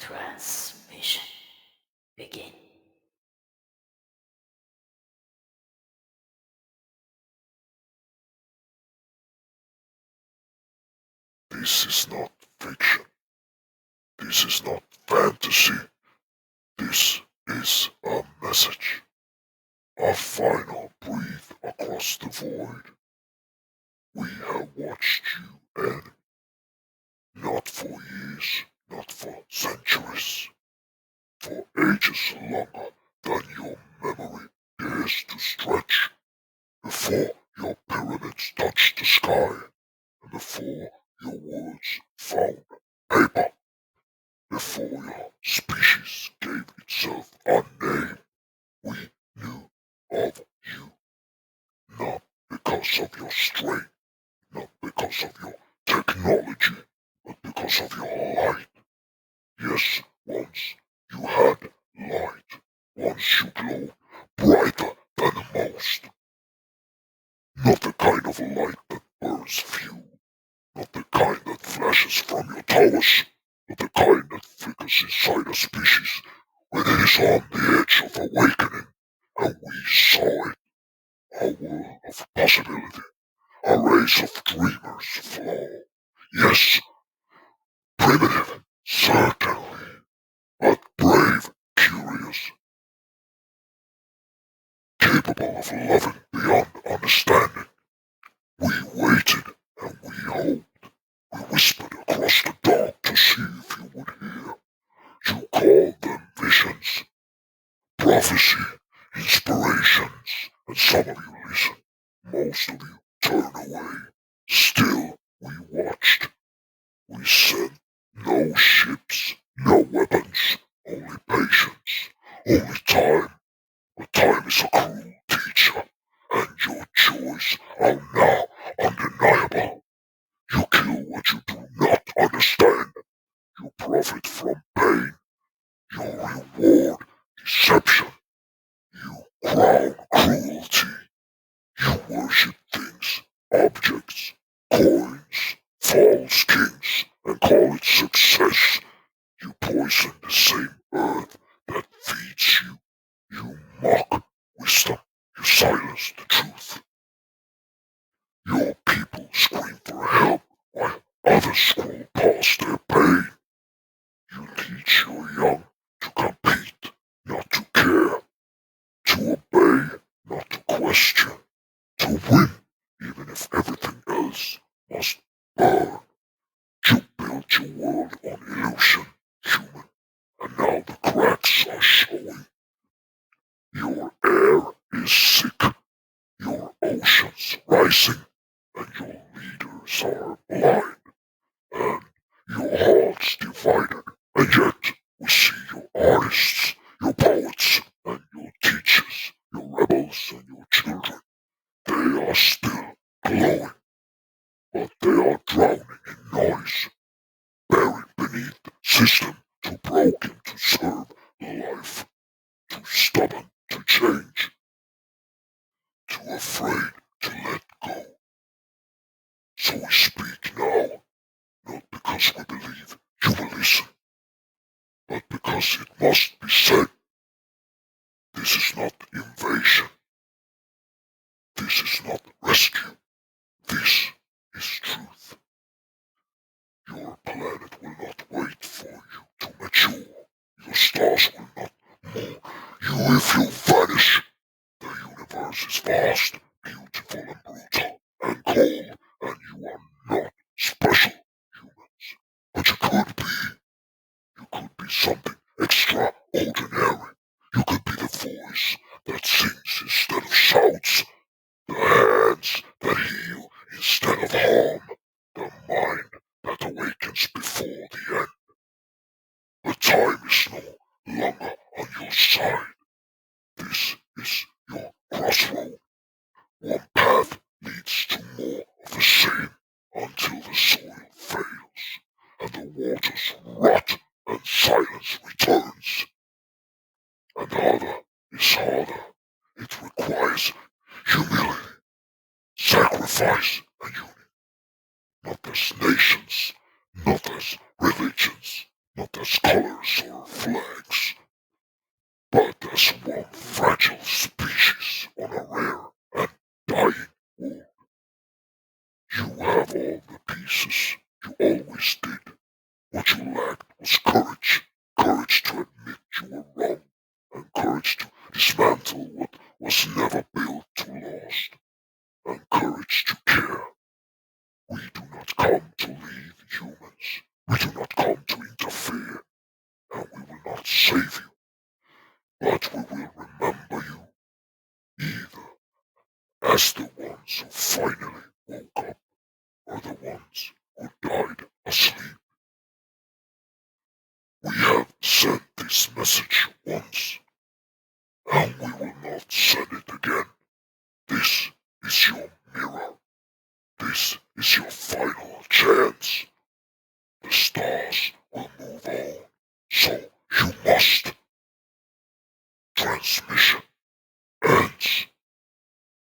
Transmission begin. This is not fiction. This is not fantasy. This is a message. A final breath across the void. We have watched you, and not for years, not for centuries, for ages longer than your memory dares to stretch, before your pyramids touched the sky, and before your words found paper, before your species gave itself a name. We knew of you, not because of your strength, not because of your technology, but because of your light. Yes, once you had light, once you glowed brighter than most. Not the kind of light that burns fuel, not the kind that flashes from your towers, but the kind that flickers inside a species when it is on the edge of awakening. And we saw it, a world of possibility, a race of dreamers flow. Yes, primitive, certainly, but brave, curious, capable of loving beyond understanding. We waited and we hoped. We whispered across the dark to see if you would hear. You called them visions, prophecy, inspirations, and some of you listened. Most of you turned away. Still, we watched. We sent no ships, no weapons, only patience, only time. But time is a cruel teacher, and your joys are now undeniable. You kill what you do not understand. You profit from pain. You reward deception. You crown cruelty. You worship things, objects, coins, false kings, and call it success. You poison the same earth that feeds you. You mock wisdom. You silence the truth. Your people scream for help while others scroll past their pain. You teach your young to compete, not to care, to obey, not to question, to win, even if everything else must burn. You built your world on illusion, human, and now the cracks are showing. Your air is sick, your oceans rising, and your leaders are blind, and your hearts divided. And yet we see your artists, your poets, and your teachers, your rebels and your children. They are still glowing, but they are drowning in noise, buried beneath the system, too broken to serve life, too stubborn to change, too afraid to let go. So we speak now, not because we believe you will listen, but because it must be said. This is not invasion. This is not rescue. This is truth. Your planet will not wait for you to mature. Your stars will not mourn you if you vanish. The universe is vast, beautiful and brutal, and cold, and you are not special, humans. But you could be. You could be something extraordinary. You could be the voice that sings instead of shouts, the hands that heal instead of harm, the mind that awakens before the end. But time is no longer on your side. This is your crossroad. One path leads to more of the same until the soil fails and the waters rot and silence returns. And the other is harder. It requires humility, sacrifice, and unity. Not as nations, not as religions, not as colors or flags, but as one fragile species on a rare and dying world. You have all the pieces. You always did. What you lacked was courage. Courage to admit you were wrong, and courage to dismantle what was never built to last, and courage to care. We do not come to lead humans. We do not come to interfere, and we will not save you, but we will remember you, either as the ones who finally woke up, or the ones who died asleep. We have sent this message once, and we will not send it again. This is your mirror. This is your final chance. The stars will move on, so you must. Transmission ends.